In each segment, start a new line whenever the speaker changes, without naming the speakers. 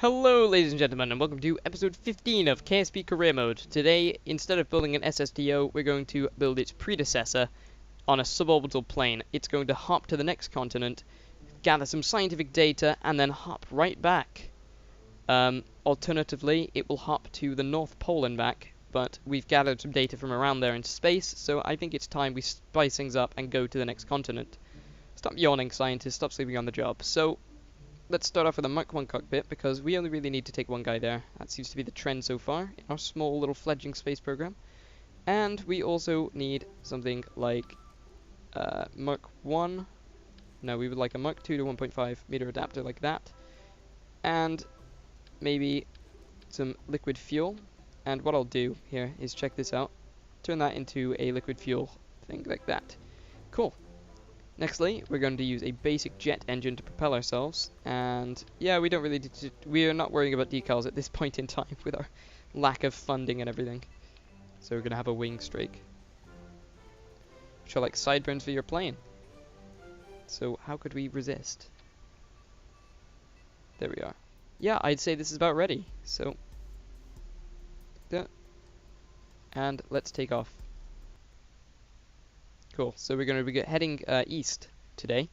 Hello ladies and gentlemen, and welcome to episode 15 of KSP Career Mode. Today, instead of building an SSDO, we're going to build its predecessor on a suborbital plane. It's going to hop to the next continent, gather some scientific data, and then hop right back. Alternatively, it will hop to the North Pole and back, but we've gathered some data from around there in space, so I think it's time we spice things up and go to the next continent. Stop yawning, scientists, stop sleeping on the job. So, let's start off with a Mark 1 cockpit, because we only really need to take one guy there. That seems to be the trend so far in our small little fledgling space program. And we also need something like Mark 1. No, we would like a Mark 2 to 1.5 meter adapter like that. And maybe some liquid fuel. And what I'll do here is check this out. Turn that into a liquid fuel thing like that. Cool. Nextly, we're going to use a basic jet engine to propel ourselves, and yeah, we are not worrying about decals at this point in time with our lack of funding and everything. So we're going to have a wing strake, which are like sideburns for your plane. So how could we resist? There we are. Yeah, I'd say this is about ready. So, and let's take off. Cool, so we're going to be heading east today.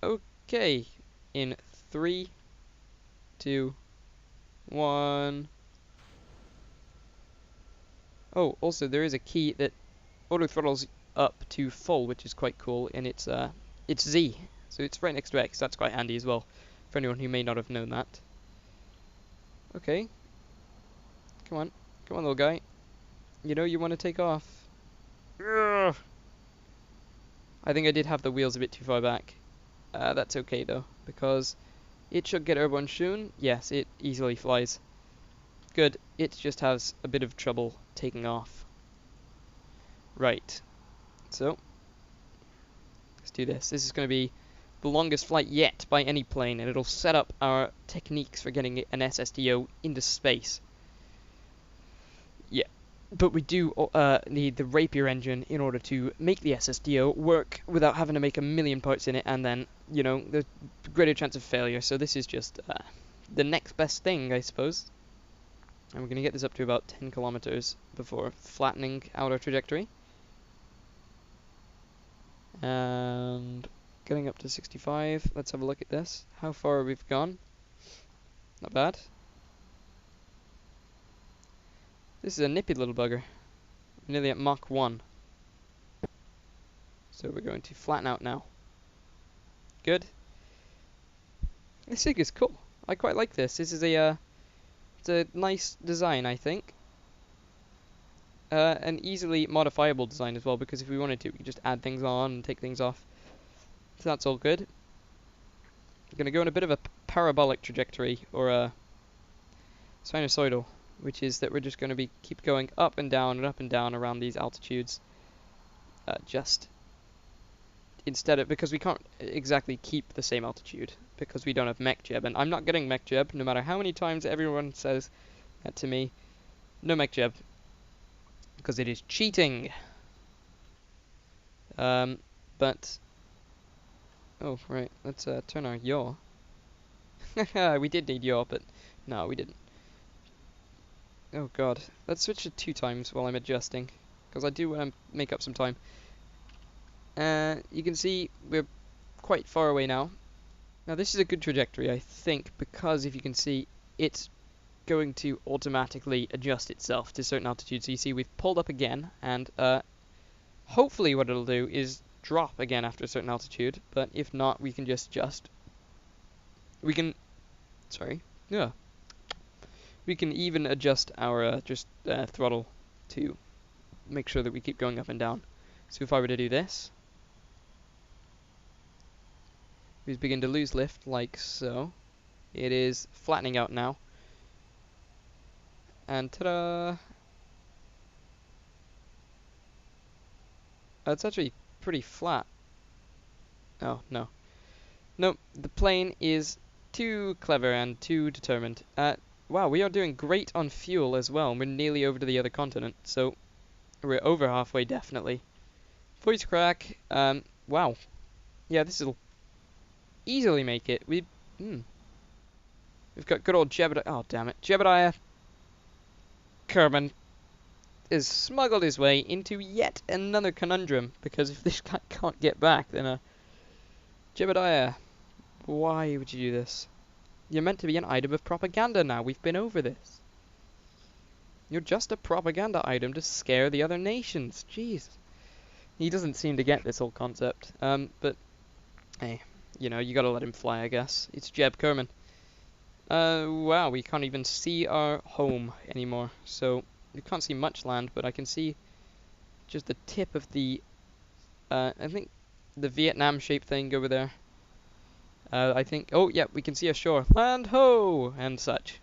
Okay, in 3, 2, 1. Oh, also there is a key that auto throttles up to full, which is quite cool, and it's Z, so it's right next to X. That's quite handy as well for anyone who may not have known that. Okay, come on, little guy. You know you want to take off. Ugh. I think I did have the wheels a bit too far back. That's okay though, because it should get airborne soon. Yes, it easily flies. Good. It just has a bit of trouble taking off. Right. So, let's do this. This is going to be the longest flight yet by any plane, and it'll set up our techniques for getting an SSDO into space. Yeah. But we do need the Rapier engine in order to make the SSDO work without having to make a million parts in it, and then, you know, there's greater chance of failure. So this is just the next best thing, I suppose. And we're going to get this up to about 10 kilometers before flattening out our trajectory. And getting up to 65. Let's have a look at this. How far we've gone. Not bad. This is a nippy little bugger. We're nearly at Mach 1. So we're going to flatten out now. Good. This thing is cool. I quite like this. This is it's a nice design, I think. An easily modifiable design as well, because if we wanted to, we could just add things on and take things off. So that's all good. We're going to go in a bit of a parabolic trajectory, or a sinusoidal, which is that we're just going to keep going up and down around these altitudes. Just instead of, because we can't exactly keep the same altitude because we don't have MacJeb, and I'm not getting MacJeb no matter how many times everyone says that to me. No MacJeb, because it is cheating. But oh right, let's turn our yaw. We did need yaw, but no, we didn't. Oh god, let's switch to 2 times while I'm adjusting, because I do want to make up some time. You can see we're quite far away now. Now this is a good trajectory, I think, because if you can see, it's going to automatically adjust itself to certain altitudes. So you see we've pulled up again, and hopefully what it'll do is drop again after a certain altitude, but if not, we can just adjust. We can even adjust our throttle to make sure that we keep going up and down. So if I were to do this, we begin to lose lift like so. It is flattening out now. And ta-da! It's actually pretty flat. Oh, no. Nope, the plane is too clever and too determined. Wow, we are doing great on fuel as well. We're nearly over to the other continent, so we're over halfway, definitely. Voice crack. Wow. Yeah, this will easily make it. We've got good old Jebediah. Oh, damn it. Jebediah Kerman has smuggled his way into yet another conundrum, because if this guy can't get back, then Jebediah, why would you do this? You're meant to be an item of propaganda now. We've been over this. You're just a propaganda item to scare the other nations. Jeez. He doesn't seem to get this whole concept. But, hey, you know, you gotta let him fly, I guess. It's Jeb Kerman. Wow, we can't even see our home anymore. So, we can't see much land, but I can see just the tip of the, I think, the Vietnam-shaped thing over there. I think, oh, yeah, we can see a shore. Land ho! And such.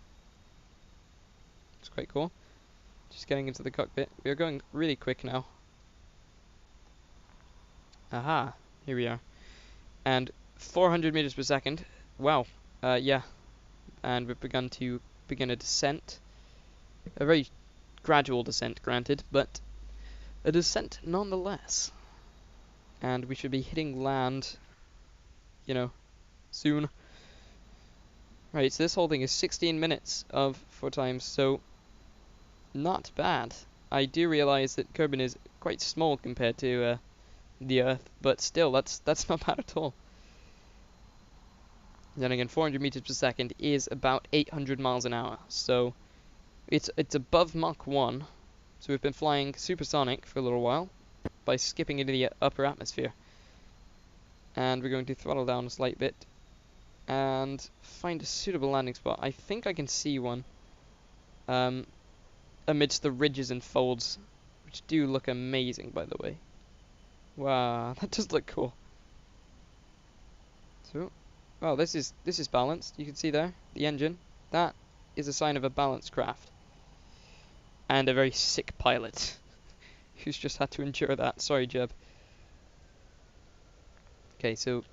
It's quite cool. Just getting into the cockpit. We are going really quick now. Aha, here we are. And 400 meters per second. Wow. Yeah. And we've begin a descent. A very gradual descent, granted, but a descent nonetheless. And we should be hitting land, you know, soon. Right, so this whole thing is 16 minutes of 4 times, so not bad. I do realize that Kerbin is quite small compared to the Earth, but still, that's not bad at all. Then again, 400 meters per second is about 800 miles an hour, so it's above Mach 1. So we've been flying supersonic for a little while by skipping into the upper atmosphere. And we're going to throttle down a slight bit and find a suitable landing spot. I think I can see one amidst the ridges and folds, which do look amazing, by the way. Wow, that does look cool. So, well, this is balanced. You can see there the engine. That is a sign of a balanced craft, and a very sick pilot who's just had to endure that. Sorry, Jeb. Okay, so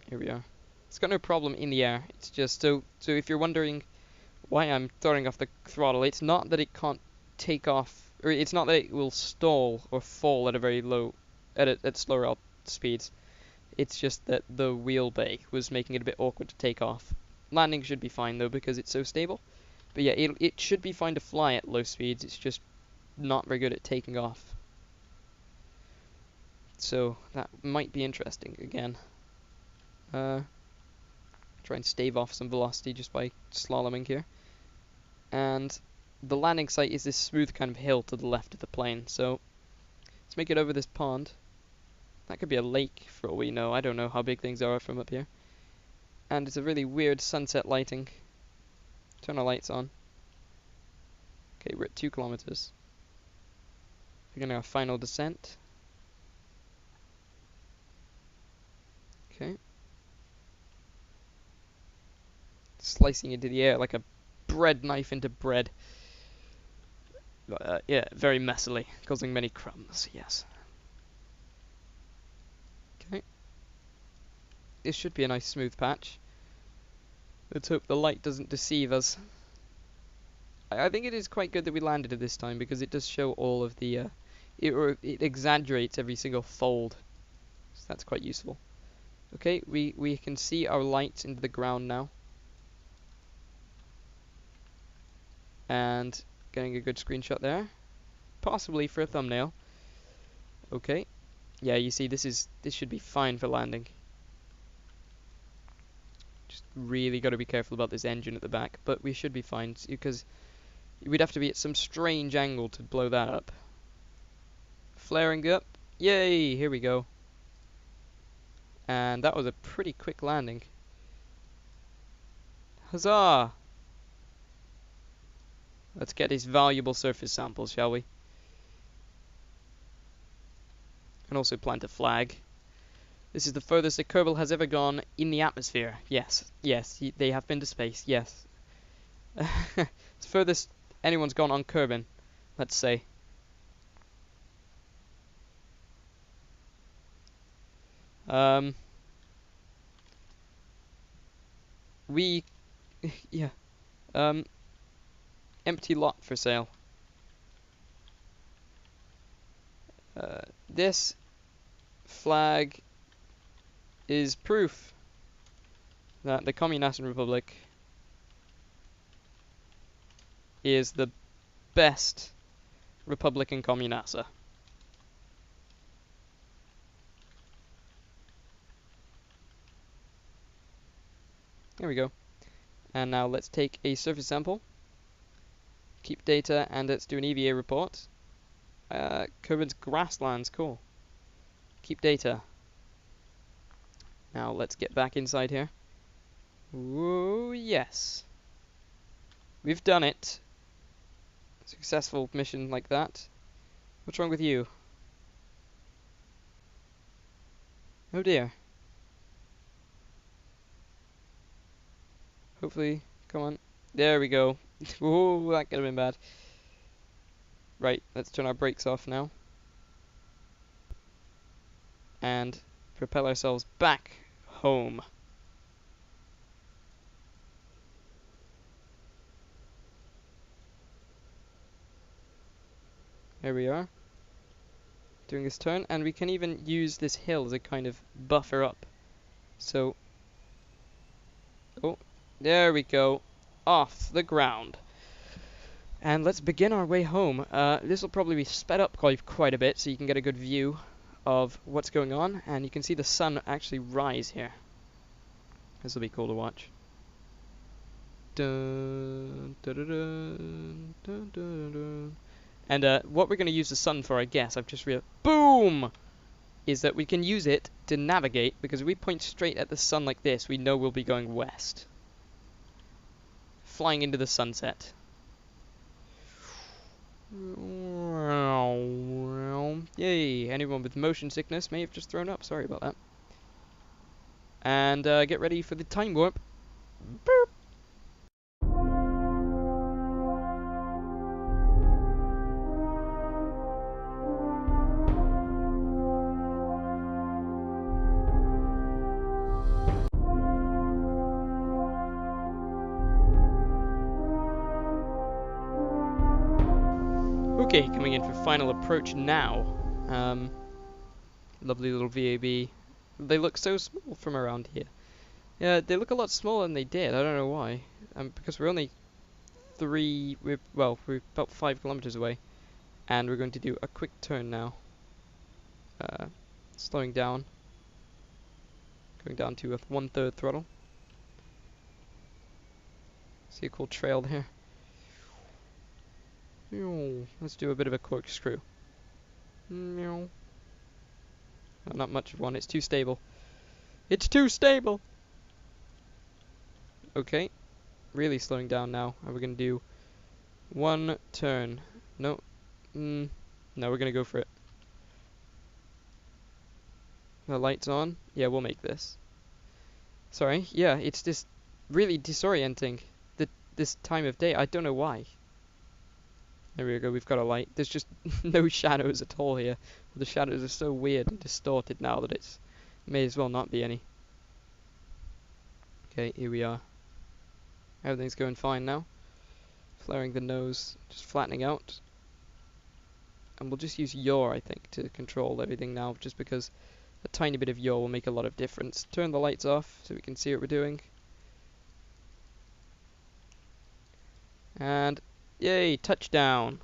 here we are. It's got no problem in the air. It's just so if you're wondering why I'm throwing off the throttle, it's not that it can't take off, or it's not that it will stall or fall at a very low, at slower speeds. It's just that the wheel bay was making it a bit awkward to take off. Landing should be fine though, because it's so stable. But yeah, it should be fine to fly at low speeds. It's just not very good at taking off. So that might be interesting again. Try and stave off some velocity just by slaloming here. And the landing site is this smooth kind of hill to the left of the plane. So let's make it over this pond. That could be a lake for all we know. I don't know how big things are from up here. And it's a really weird sunset lighting. Turn our lights on. Okay, we're at 2 kilometers. Beginning our final descent. Okay. Slicing into the air like a bread knife into bread. Yeah, very messily, causing many crumbs, yes. Okay. This should be a nice smooth patch. Let's hope the light doesn't deceive us. I think it is quite good that we landed it this time, because it does show all of the, it exaggerates every single fold. So that's quite useful. Okay, we can see our lights into the ground now. And getting a good screenshot there. Possibly for a thumbnail. Okay. Yeah, you see this should be fine for landing. Just really got to be careful about this engine at the back, but we should be fine, because we'd have to be at some strange angle to blow that up. Flaring up. Yay, here we go. And that was a pretty quick landing. Huzzah! Let's get these valuable surface samples, shall we? And also plant a flag. This is the furthest a Kerbol has ever gone in the atmosphere. Yes, yes, they have been to space, yes. It's the furthest anyone's gone on Kerbin, let's say. Yeah. Empty lot for sale. This flag is proof that the Communist Republic is the best Republican Communasa. There we go. And now let's take a surface sample, keep data, and let's do an EVA report. Kerbon's grasslands, cool. Keep data. Now let's get back inside here. Whoa, yes. We've done it. Successful mission like that. What's wrong with you? Oh dear. Hopefully, come on. There we go. Whoa, that could have been bad. Right, let's turn our brakes off now. And propel ourselves back home. There we are. Doing this turn, and we can even use this hill as a kind of buffer up. So, oh, there we go. Off the ground. And let's begin our way home. This will probably be sped up quite a bit, so you can get a good view of what's going on, and you can see the sun actually rise here. This will be cool to watch. Dun, dun, dun, dun, dun, dun, dun. And what we're going to use the sun for, I guess, I've just realized, boom, is that we can use it to navigate, because if we point straight at the sun like this, we know we'll be going west. Flying into the sunset. Yay, anyone with motion sickness may have just thrown up, sorry about that. And get ready for the time warp. Boop. Okay, coming in for final approach now. Lovely little VAB. They look so small from around here. Yeah, they look a lot smaller than they did. I don't know why. Because we're only we're about 5 kilometers away, and we're going to do a quick turn now. Slowing down, going down to a 1/3 throttle. See a cool trail there. Let's do a bit of a corkscrew. Not much of one, it's too stable. It's too stable! Okay, really slowing down now. And we're going to do one turn. No, no, we're going to go for it. The light's on. Yeah, we'll make this. Sorry, yeah, it's just really disorienting this time of day. I don't know why. There we go, we've got a light. There's just no shadows at all here. The shadows are so weird and distorted now that it's may as well not be any. Okay, here we are. Everything's going fine now. Flaring the nose, just flattening out. And we'll just use yaw, I think, to control everything now, just because a tiny bit of yaw will make a lot of difference. Turn the lights off so we can see what we're doing. And yay, touchdown!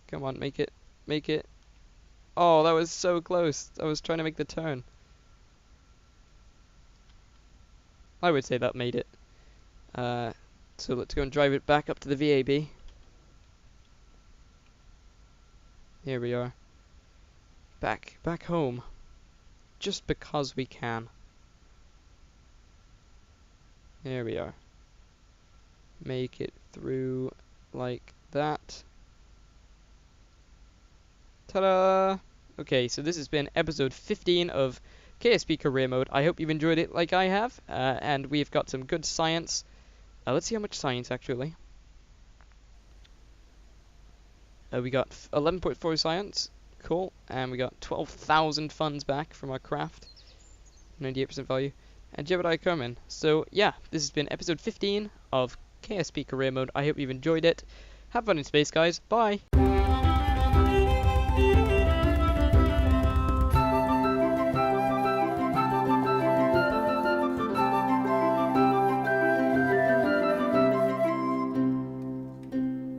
Come on, make it. Make it. Oh, that was so close. I was trying to make the turn. I would say that made it. So let's go and drive it back up to the VAB. Here we are. Back home. Just because we can. There we are. Make it through like that. Ta-da! Okay, so this has been episode 15 of KSP Career Mode. I hope you've enjoyed it like I have, and we've got some good science. Let's see how much science, actually. We got 11.4 science. Cool. And we got 12,000 funds back from our craft. 98% value. And Jebediah Kerman. So, yeah, this has been episode 15 of KSP Career Mode. I hope you've enjoyed it. Have fun in space, guys. Bye!